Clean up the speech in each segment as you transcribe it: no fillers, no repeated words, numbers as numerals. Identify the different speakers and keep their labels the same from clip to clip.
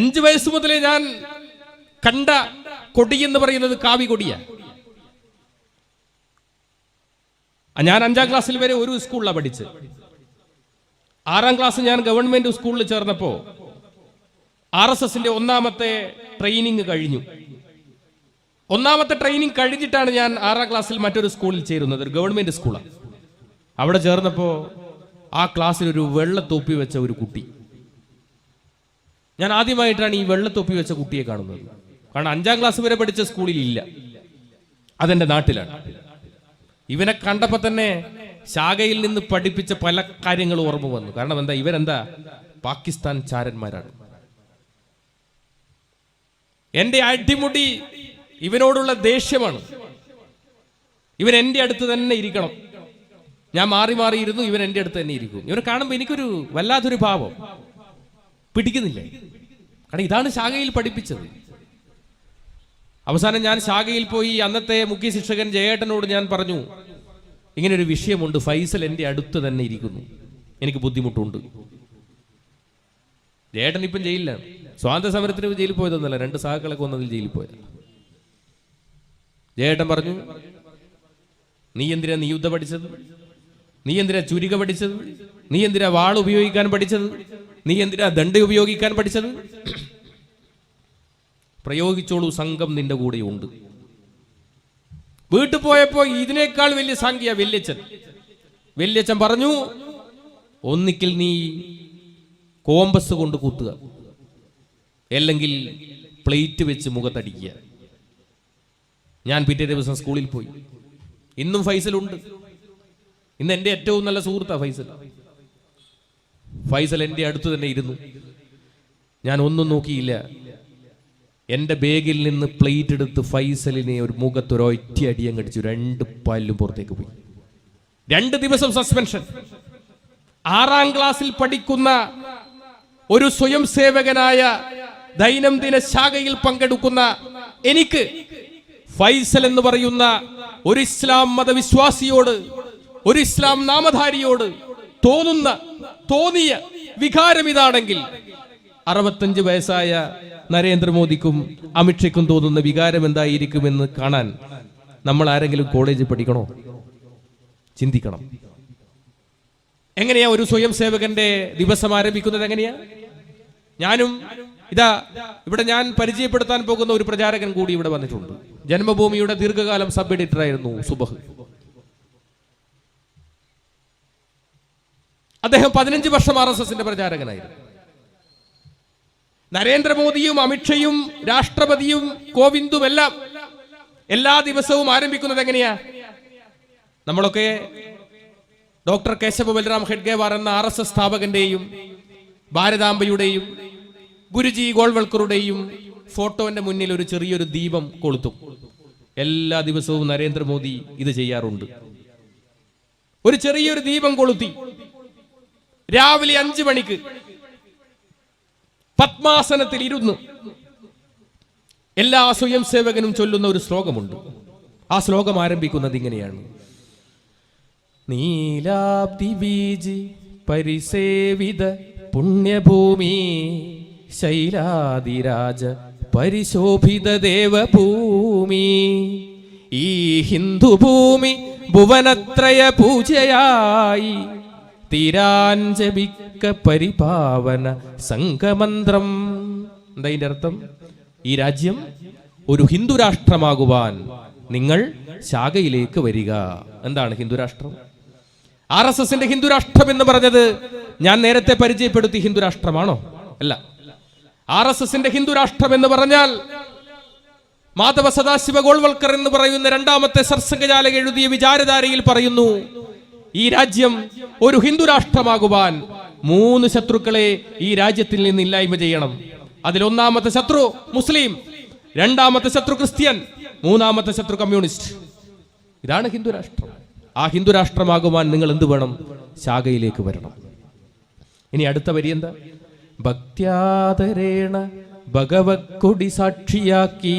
Speaker 1: 5 വയസ്സ് മുതലേ ഞാൻ കണ്ട കൊടി എന്ന് പറയുന്നത് കാവി കൊടിയാണ്. ഞാൻ 5ാം ക്ലാസ്സിൽ വരെ ഒരു സ്കൂളിലാണ് പഠിച്ചത്. 6ാം ക്ലാസ് ഞാൻ ഗവൺമെന്റ് സ്കൂളിൽ ചേർന്നപ്പോൾ RSSന്റെ 1ാമത്തെ ട്രെയിനിങ് കഴിഞ്ഞു. 1ാമത്തെ ട്രെയിനിങ് കഴിഞ്ഞിട്ടാണ് ഞാൻ 6ാം ക്ലാസ്സിൽ മറ്റൊരു സ്കൂളിൽ ചേരുന്നത്, ഒരു ഗവൺമെന്റ് സ്കൂളാണ്. അവിടെ ചേർന്നപ്പോൾ ആ ക്ലാസ്സിൽ ഒരു വെള്ളത്തൊപ്പി വെച്ച ഒരു കുട്ടി, ഞാൻ ആദ്യമായിട്ടാണ് ഈ വെള്ളത്തൊപ്പി വെച്ച കുട്ടിയെ കാണുന്നത്. കാരണം 5ാം ക്ലാസ് വരെ പഠിച്ച സ്കൂളിൽ ഇല്ല, അതെന്റെ നാട്ടിലാണ്. ഇവനെ കണ്ടപ്പോൾ തന്നെ ശാഖയിൽ നിന്ന് പഠിപ്പിച്ച പല കാര്യങ്ങളും ഓർമ്മ വന്നു. കാരണം എന്താ, ഇവരെന്താ പാകിസ്ഥാൻ ചാരന്മാരാണ്. എന്റെ അടിമുടി ഇവനോടുള്ള ദേഷ്യമാണ്. ഇവൻ എൻ്റെ അടുത്ത് തന്നെ ഇരിക്കണം, ഞാൻ മാറി മാറി ഇരുന്നു, ഇവൻ എൻ്റെ അടുത്ത് തന്നെ ഇരിക്കും. ഇവനെ കാണുമ്പോൾ എനിക്കൊരു വല്ലാത്തൊരു ഭാവം, പിടിക്കുന്നില്ല. കാരണം ഇതാണ് ശാഖയിൽ പഠിപ്പിച്ചത്. അവസാനം ഞാൻ ശാഖയിൽ പോയി അന്നത്തെ മുഖ്യ ശിക്ഷകൻ ജയേട്ടനോട് ഞാൻ പറഞ്ഞു, ഇങ്ങനൊരു വിഷയമുണ്ട്, ഫൈസൽ എൻ്റെ അടുത്ത് തന്നെ ഇരിക്കുന്നു, എനിക്ക് ബുദ്ധിമുട്ടുണ്ട്. ജയേട്ടൻ ഇപ്പം ജയിലിലാണ്. സ്വാതന്ത്ര്യ സമരത്തിന് ജയിലിൽ പോയതൊന്നുമല്ല, 2 സഹാക്കളെ കൊന്നതിൽ ജയിലിൽ പോയത്. ജയേട്ടൻ പറഞ്ഞു, നീ എന്തിനാ നിയുദ്ധ പഠിച്ചത്, നീ എന്തിനാ ചുരിക പഠിച്ചത്, നീ എന്തിനാ വാൾ ഉപയോഗിക്കാൻ പഠിച്ചത്, നീ എന്തിനാ ദണ്ഡ് ഉപയോഗിക്കാൻ പഠിച്ചത്? പ്രയോഗിച്ചോളൂ, സംഘം നിന്റെ കൂടെ ഉണ്ട്. വീട്ടിൽ പോയപ്പോ ഇതിനേക്കാൾ വലിയ സംഖ്യ വല്യച്ഛൻ പറഞ്ഞു, ഒന്നിക്കിൽ നീ കോമ്പസ് കൊണ്ട് കുത്തുക, അല്ലെങ്കിൽ പ്ലേറ്റ് വെച്ച് മുഖത്തടിക്കുക. ഞാൻ പിറ്റേ ദിവസം സ്കൂളിൽ പോയി. ഇന്നും ഫൈസലുണ്ട്. ഇന്ന് എൻ്റെ ഏറ്റവും നല്ല സുഹൃത്താ ഫൈസൽ എൻ്റെ അടുത്ത് തന്നെ ഇരുന്നു. ഞാൻ ഒന്നും നോക്കിയില്ല, എൻ്റെ ബാഗിൽ നിന്ന് പ്ലേറ്റ് എടുത്ത് ഫൈസലിനെ ഒരു മുഖത്തൊരൊറ്റ അടിയം കടിച്ചു. 2 പല്ലും പുറത്തേക്ക് പോയി. 2 ദിവസം സസ്പെൻഷൻ. 6ാം ക്ലാസ്സിൽ പഠിക്കുന്ന ഒരു സ്വയം സേവകനായ ദൈനംദിന ശാഖയിൽ പങ്കെടുക്കുന്ന എനിക്ക് ഫൈസൽ എന്ന് പറയുന്ന ഒരു ഇസ്ലാം മതവിശ്വാസിയോട്, ഒരു ഇസ്ലാം നാമധാരിയോട് തോന്നിയ വികാരം ഇതാണെങ്കിൽ 65 വയസ്സായ നരേന്ദ്രമോദിക്കും അമിത്ഷയ്ക്കും തോന്നുന്ന വികാരം എന്തായിരിക്കുമെന്ന് കാണാൻ നമ്മൾ ആരെങ്കിലും കോളേജിൽ പഠിക്കണോ? ചിന്തിക്കണം. എങ്ങനെയാ ഒരു സ്വയം സേവകന്റെ ദിവസം ആരംഭിക്കുന്നത്? എങ്ങനെയാ? ഞാനും ഇവിടെ ഞാൻ പരിചയപ്പെടുത്താൻ പോകുന്ന ഒരു പ്രചാരകൻ കൂടി ഇവിടെ വന്നിട്ടുണ്ട്. ജന്മഭൂമിയുടെ ദീർഘകാലം സബ് എഡിറ്റർ ആയിരുന്നു സുബഹ്. അദ്ദേഹം 15 വർഷം RSSന്റെ പ്രചാരകനായിരുന്നു. നരേന്ദ്രമോദിയും അമിത്ഷയും രാഷ്ട്രപതിയും കോവിന്ദും എല്ലാം എല്ലാ ദിവസവും ആരംഭിക്കുന്നത് എങ്ങനെയാ? നമ്മളൊക്കെ ഡോക്ടർ കേശവ ബൽറാം ഹെഡ്ഗേവാർ എന്ന RSS സ്ഥാപകന്റെയും ഭാരതാംബയുടെയും ഗുരുജി ഗോൾവൽക്കറുടെയും ഫോട്ടോന്റെ മുന്നിൽ ഒരു ചെറിയൊരു ദീപം കൊളുത്തും. എല്ലാ ദിവസവും നരേന്ദ്രമോദി ഇത് ചെയ്യാറുണ്ട്. ഒരു ചെറിയൊരു ദീപം കൊളുത്തി രാവിലെ 5 മണിക്ക് പത്മാസനത്തിൽ ഇരുന്ന് എല്ലാ സ്വയം സേവകനും ചൊല്ലുന്ന ഒരു ശ്ലോകമുണ്ട്. ആ ശ്ലോകം ആരംഭിക്കുന്നത് ഇങ്ങനെയാണ്: നീലാബ്ദി ബീജി പരിസേവിത പുണ്യഭൂമി ശൈലാദിരാജ പരിശോഭിത ദേവഭൂമി, ഈ ഹിന്ദുഭൂമി ഭുവനത്രയ പൂജയായി തീരാഞ്ജപിക്ക പരിപാവന സംഘമന്ത്രം. എന്താ ഇതിന്റെ അർത്ഥം? ഈ രാജ്യം ഒരു ഹിന്ദു രാഷ്ട്രമാകുവാൻ നിങ്ങൾ ശാഖയിലേക്ക് വരിക. എന്താണ് ഹിന്ദുരാഷ്ട്രം? RSSന്റെ ഹിന്ദുരാഷ്ട്രം എന്ന് പറഞ്ഞത് ഞാൻ നേരത്തെ പരിചയപ്പെടുത്തി ഹിന്ദുരാഷ്ട്രമാണോ? അല്ല. RSSന്റെ ഹിന്ദുരാഷ്ട്രം എന്ന് പറഞ്ഞാൽ മാധവ സദാശിവ ഗോൾവൽക്കർ എന്ന് പറയുന്ന 2ാമത്തെ സർസംഘചാലക എഴുതിയ വിചാരധാരയിൽ പറയുന്നു, ഈ രാജ്യം ഒരു ഹിന്ദുരാഷ്ട്രമാകുവാൻ 3 ശത്രുക്കളെ ഈ രാജ്യത്തിൽ നിന്ന് ഇല്ലായ്മ ചെയ്യണം. അതിൽ 1ാമത്തെ ശത്രു മുസ്ലിം, 2ാമത്തെ ശത്രു ക്രിസ്ത്യൻ, 3ാമത്തെ ശത്രു കമ്മ്യൂണിസ്റ്റ്. ഇതാണ് ഹിന്ദുരാഷ്ട്രം. ആ ഹിന്ദുരാഷ്ട്രമാകുവാൻ നിങ്ങൾ എന്ത് വേണം? ശാഖയിലേക്ക് വരണം. ഇനി അടുത്ത വരി എന്താ? ഭക്ത്യാദരേണ ഭഗവത്കൊടി സാക്ഷിയാക്കി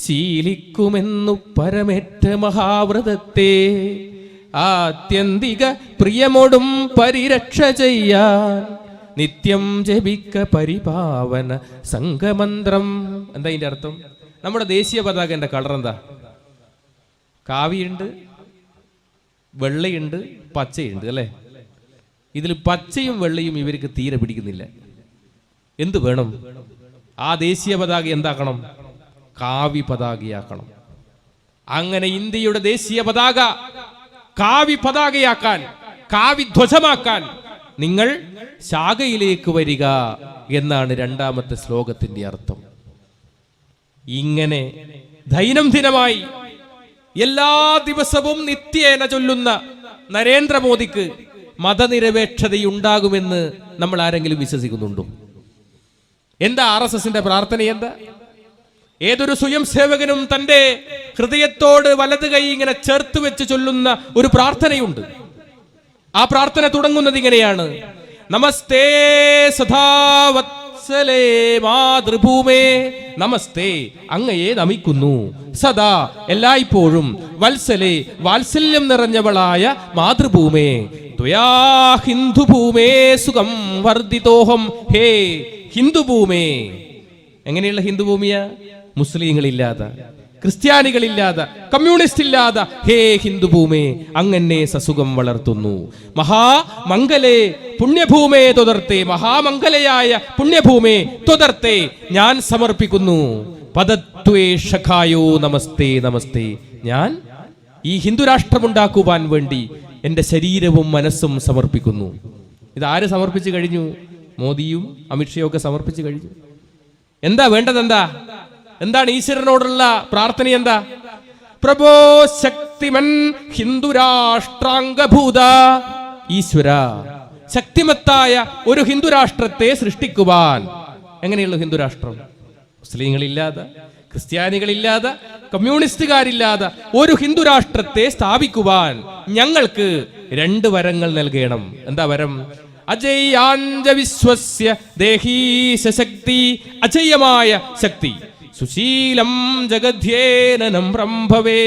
Speaker 1: ശീലിക്കുമെന്നു പരമേറ്റ മഹാവ്രതത്തെ ആത്യന്തിക പ്രിയമോടും പരിരക്ഷ ചെയ്യാൻ നിത്യം ജപിക്ക പരിപാവന സംഘമന്ത്രം. എന്താ ഇതിന്റെ അർത്ഥം? നമ്മുടെ ദേശീയ പതാകന്റെ കളർ എന്താ? കാവിയുണ്ട്, വെള്ളയുണ്ട്, പച്ചയുണ്ട് അല്ലേ? ഇതിൽ പച്ചയും വെള്ളയും ഇവർക്ക് തീരെ പിടിക്കുന്നില്ല. എന്ത് വേണം? ആ ദേശീയ പതാക എന്താക്കണം? കാവി പതാകയാക്കണം. അങ്ങനെ ഇന്ത്യയുടെ ദേശീയ പതാക കാവി പതാകയാക്കാൻ, കാവി ധ്വജമാക്കാൻ നിങ്ങൾ ശാഖയിലേക്ക് വരിക എന്നാണ് രണ്ടാമത്തെ ശ്ലോകത്തിന്റെ അർത്ഥം. ഇങ്ങനെ ദൈനംദിനമായി എല്ലാ ദിവസവും നിത്യേന ചൊല്ലുന്ന നരേന്ദ്രമോദിക്ക് മതനിരപേക്ഷതയുണ്ടാകുമെന്ന് നമ്മൾ ആരെങ്കിലും വിശ്വസിക്കുന്നുണ്ടോ? എന്താ RSSന്റെ പ്രാർത്ഥന? എന്താ? ഏതൊരു സ്വയം സേവകനും തന്റെ ഹൃദയത്തോട് വലത് കൈ ഇങ്ങനെ ചേർത്ത് വെച്ച് ചൊല്ലുന്ന ഒരു പ്രാർത്ഥനയുണ്ട്. ആ പ്രാർത്ഥന തുടങ്ങുന്നത് ഇങ്ങനെയാണ്: നമസ്തേ സദാവത്സലേ മാതൃഭൂമേ, നമസ്തേ അങ്ങയെ നമിക്കുന്നു, സദാ എല്ലായ്പ്പോഴും, വത്സലേ വാത്സല്യം നിറഞ്ഞവളായ മാതൃഭൂമേ, ത്വയാ ഹിന്ദുഭൂമേ സുഖം വർദ്ധിതോഹം, ഹേ ഹിന്ദുഭൂമേ. എങ്ങനെയുള്ള ഹിന്ദുഭൂമിയാ? മുസ്ലിങ്ങളില്ലാതെ, ക്രിസ്ത്യാനികളില്ലാതെ, കമ്മ്യൂണിസ്റ്റ് ഇല്ലാതെ, ഹേ ഹിന്ദുഭൂമേ അങ്ങനെ സസുഖം വളർത്തുന്നു. മഹാമംഗലേ പുണ്യഭൂമേ തൊതർത്തേ, മഹാമംഗലയായ പുണ്യഭൂമേ തൊതർത്തേ ഞാൻ സമർപ്പിക്കുന്നു. പദത്വേഷഖായോ നമസ്തേ നമസ്തേ, ഞാൻ ഈ ഹിന്ദുരാഷ്ട്രമുണ്ടാക്കുവാൻ വേണ്ടി എൻ്റെ ശരീരവും മനസ്സും സമർപ്പിക്കുന്നു. ഇതാര് സമർപ്പിച്ചു കഴിഞ്ഞു? മോദിയും അമിത്ഷയും ഒക്കെ സമർപ്പിച്ചു കഴിഞ്ഞു. എന്താ വേണ്ടത്? എന്താണ് ഈശ്വരനോടുള്ള പ്രാർത്ഥന? എന്താ? പ്രഭോ ശക്തിമൻ ഹിന്ദുരാഷ്ട്രാംഗഭൂത, ഈശ്വര ശക്തിമത്തായ ഒരു ഹിന്ദുരാഷ്ട്രത്തെ സൃഷ്ടിക്കുവാൻ. എങ്ങനെയുള്ള ഹിന്ദുരാഷ്ട്രം? മുസ്ലിങ്ങളില്ലാതെ, ക്രിസ്ത്യാനികളില്ലാതെ, കമ്മ്യൂണിസ്റ്റുകാരില്ലാതെ ഒരു ഹിന്ദുരാഷ്ട്രത്തെ സ്ഥാപിക്കുവാൻ ഞങ്ങൾക്ക് 2 വരങ്ങൾ നൽകണം. എന്താ വരം? അജയ്യാഞ്ച വിശ്വസ്യ ദേഹീശ ശക്തി, അജയ്യമായ ശക്തി, സുശീലം ജഗധ്യേനം ഭവേ,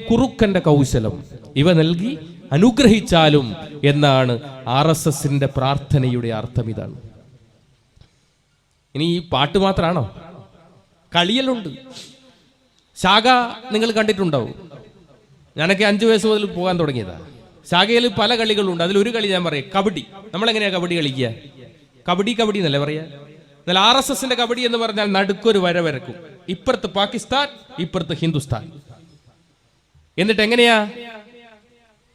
Speaker 1: കുറുക്കന്റെ കൗശലം, ഇവ നൽകി അനുഗ്രഹിച്ചാലും എന്നാണ് RSSന്റെ പ്രാർത്ഥനയുടെ അർത്ഥം. ഇതാണ്. ഇനി ഈ പാട്ട് മാത്രമാണോ? കളിയലുണ്ട്. ശാഖ നിങ്ങൾ കണ്ടിട്ടുണ്ടാവും. ഞാനൊക്കെ 5 വയസ്സ് മുതൽ പോകാൻ തുടങ്ങിയതാ. ശാഖയിൽ പല കളികളുണ്ട്. അതിലൊരു കളി ഞാൻ പറയാം, കബഡി. നമ്മളെങ്ങനെയാ കബഡി കളിക്കുക? കബഡി എന്നല്ലേ പറയാ? എന്നാൽ RSSന്റെ കബഡി എന്ന് പറഞ്ഞാൽ നടുക്കൊരു വര വരക്കും. ഇപ്പുറത്ത് പാകിസ്ഥാൻ, ഇപ്പുറത്ത് ഹിന്ദുസ്ഥാൻ. എന്നിട്ട് എങ്ങനെയാ?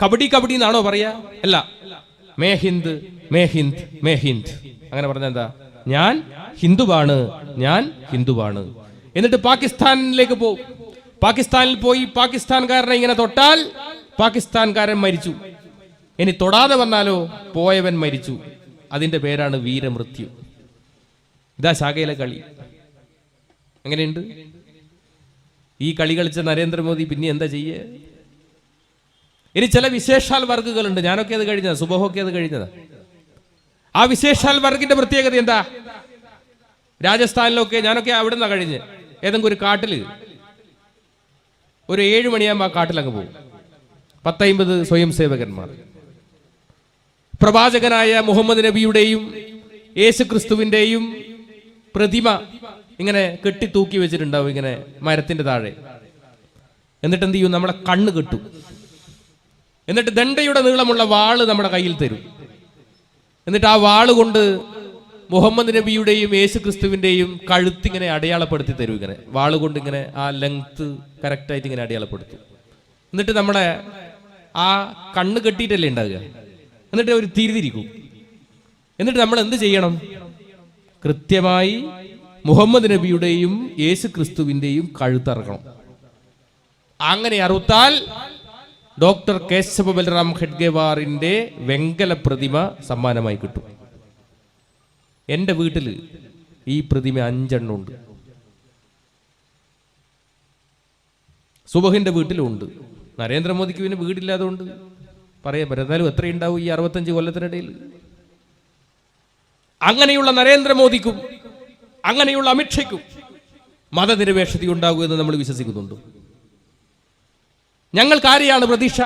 Speaker 1: കബഡി എന്നാണോ പറയാ? അല്ല, may Hind may Hind may Hind. അങ്ങനെ പറഞ്ഞ എന്താ? ഞാൻ ഹിന്ദുവാണ്, ഞാൻ ഹിന്ദുവാണ്. എന്നിട്ട് പാകിസ്ഥാനിലേക്ക് പോകും. പാകിസ്ഥാനിൽ പോയി പാകിസ്ഥാൻകാരനെ ഇങ്ങനെ തൊട്ടാൽ പാകിസ്ഥാൻകാരൻ മരിച്ചു. ഇനി തൊടാതെ വന്നാലോ പോയവൻ മരിച്ചു. അതിന്റെ പേരാണ് വീരമൃത്യു. ഇതാ ശാഖയിലെ കളി. എങ്ങനെയുണ്ട്? ഈ കളി കളിച്ച നരേന്ദ്രമോദി പിന്നെ എന്താ ചെയ്യേ? ഇനി ചില വിശേഷാൽ വർഗുകളുണ്ട്. ഞാനൊക്കെ അത് കഴിഞ്ഞതാ, സുബഹൊക്കെ അത് കഴിഞ്ഞതാ. ആ വിശേഷാൽ വർഗിന്റെ പ്രത്യേകത എന്താ? രാജസ്ഥാനിലൊക്കെ ഞാനൊക്കെ അവിടെ നിന്നാ കഴിഞ്ഞ് ഏതെങ്കിലും ഒരു കാട്ടില് ഒരു 7 മണിയാകുമ്പോൾ ആ കാട്ടിലങ്ങ് പോകും. 10-50 സ്വയം സേവകന്മാർ പ്രവാചകനായ മുഹമ്മദ് നബിയുടെയും യേശു ക്രിസ്തുവിന്റെയും പ്രതിമ ഇങ്ങനെ കെട്ടി തൂക്കി വെച്ചിട്ടുണ്ടാവും ഇങ്ങനെ മരത്തിന്റെ താഴെ. എന്നിട്ട് എന്ത് ചെയ്യും? നമ്മളെ കണ്ണ് കെട്ടും. എന്നിട്ട് ദണ്ഡയുടെ നീളമുള്ള വാള് നമ്മുടെ കയ്യിൽ തരും. എന്നിട്ട് ആ വാള് കൊണ്ട് മുഹമ്മദ് നബിയുടെയും യേശു ക്രിസ്തുവിന്റെയും കഴുത്തിങ്ങനെ അടയാളപ്പെടുത്തി തരും. ഇങ്ങനെ വാള് കൊണ്ട് ഇങ്ങനെ ആ ലെങ്ത് കറക്റ്റായിട്ട് ഇങ്ങനെ അടയാളപ്പെടുത്തും. എന്നിട്ട് നമ്മുടെ ആ കണ്ണ് കെട്ടിയിട്ടല്ലേ ഉണ്ടാകുക. എന്നിട്ട് അവർ തിരിതിരിക്കും. എന്നിട്ട് നമ്മൾ എന്ത് ചെയ്യണം? കൃത്യമായി മുഹമ്മദ് നബിയുടെയും യേശു ക്രിസ്തുവിന്റെയും കഴുത്തറക്കണം. അങ്ങനെ അറുത്താൽ ഡോക്ടർ കേശവ ബൽറാം ഖഡ്ഗേവാറിന്റെ വെങ്കല പ്രതിമ സമ്മാനമായി കിട്ടും. എൻ്റെ വീട്ടിൽ ഈ പ്രതിമ 5 എണ്ണം ഉണ്ട്. സുബഹിന്റെ വീട്ടിലും ഉണ്ട്. നരേന്ദ്രമോദിക്ക് പിന്നെ വീടില്ലാതുകൊണ്ട് പറയാൻ പറ്റും. എന്നാലും എത്രയുണ്ടാവും ഈ 65 കൊല്ലത്തിനിടയിൽ? അങ്ങനെയുള്ള നരേന്ദ്രമോദിക്കും അങ്ങനെയുള്ള അമിത്ഷയ്ക്കും മതനിരപേക്ഷത ഉണ്ടാകൂ എന്ന് നമ്മൾ വിശ്വസിക്കുന്നുണ്ട്. ഞങ്ങൾക്ക് ആരെയാണ് പ്രതീക്ഷ?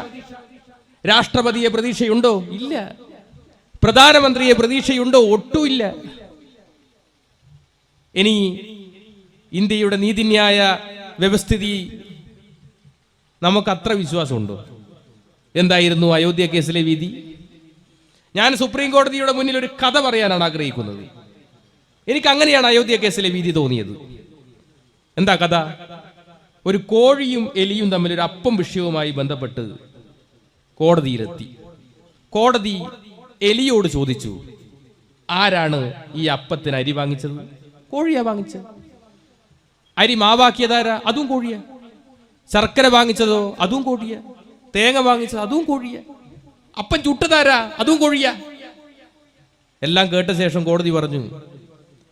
Speaker 1: രാഷ്ട്രപതിയെ പ്രതീക്ഷയുണ്ടോ? ഇല്ല. പ്രധാനമന്ത്രിയെ പ്രതീക്ഷയുണ്ടോ? ഒട്ടുമില്ല. ഇനി ഇന്ത്യയുടെ നീതിന്യായ വ്യവസ്ഥിതി നമുക്കത്ര വിശ്വാസമുണ്ടോ? എന്തായിരുന്നു അയോധ്യ കേസിലെ വിധി? ഞാൻ സുപ്രീം കോടതിയുടെ മുന്നിൽ ഒരു കഥ പറയാനാണ് ആഗ്രഹിക്കുന്നത്. എനിക്ക് അങ്ങനെയാണ് അയോധ്യ കേസിലെ വിധി തോന്നിയത്. എന്താ കഥ? ഒരു കോഴിയും എലിയും തമ്മിൽ ഒരു അപ്പം വിഷയവുമായി ബന്ധപ്പെട്ട് കോടതിയിലെത്തി. കോടതി എലിയോട് ചോദിച്ചു, ആരാണ് ഈ അപ്പത്തിന് അരി വാങ്ങിച്ചത്? കോഴിയാ വാങ്ങിച്ചത്. അരി മാവാക്കിയതാരാ? അതും കോഴിയ. ശർക്കര വാങ്ങിച്ചതോ? അതും കോഴിയ. തേങ്ങ വാങ്ങിച്ചത്? അതും കോഴിയ. അപ്പം ചുട്ടതാരാ? അതും കോഴിയ. എല്ലാം കേട്ട ശേഷം കോടതി പറഞ്ഞു,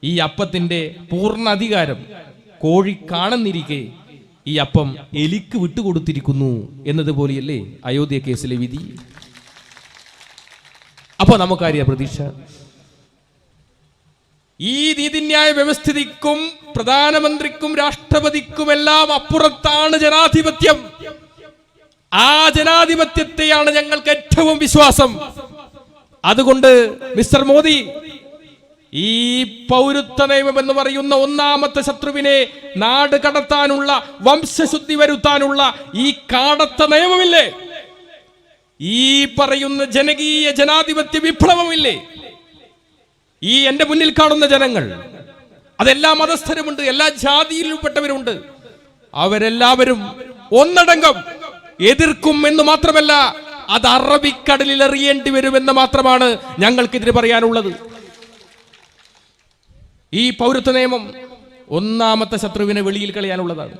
Speaker 1: ഈ അപ്പത്തിന്റെ പൂർണ്ണ അധികാരം കോഴി കാണുന്നിരിക്കെ ഈ അപ്പം എലിക്ക് വിട്ടുകൊടുത്തിരിക്കുന്നു എന്നതുപോലെയല്ലേ അയോധ്യ കേസിലെ വിധി? അപ്പൊ നമുക്കറിയാം പ്രതീക്ഷ. ഈ നീതിന്യായ വ്യവസ്ഥിതിക്കും പ്രധാനമന്ത്രിക്കും രാഷ്ട്രപതിക്കുമെല്ലാം അപ്പുറത്താണ് ജനാധിപത്യം. ആ ജനാധിപത്യത്തെയാണ് ഞങ്ങൾക്ക് ഏറ്റവും വിശ്വാസം. അതുകൊണ്ട് മിസ്റ്റർ മോദി, ഈ പൗരത്വ നിയമം എന്ന് പറയുന്ന ഒന്നാമത്തെ ശത്രുവിനെ നാട് കടത്താനുള്ള, വംശശുദ്ധി വരുത്താനുള്ള ഈ കാടത്ത നിയമമില്ലേ, ഈ പറയുന്ന ജനകീയ ജനാധിപത്യ വിപ്ലവമില്ലേ, ഈ എന്റെ മുന്നിൽ കാണുന്ന ജനങ്ങൾ, അതെല്ലാ മതസ്ഥരുമുണ്ട്, എല്ലാ ജാതിയിലുംപ്പെട്ടവരുണ്ട്, അവരെല്ലാവരും ഒന്നടങ്കം എതിർക്കും എന്ന് മാത്രമല്ല, അത് അറബിക്കടലിൽ എറിയേണ്ടി വരുമെന്ന് മാത്രമാണ് ഞങ്ങൾക്കിതിന് പറയാനുള്ളത്. ഈ പൗരത്വ നിയമം ഒന്നാമത്തെ ശത്രുവിനെ വെളിയിൽ കളയാനുള്ളതാണ്.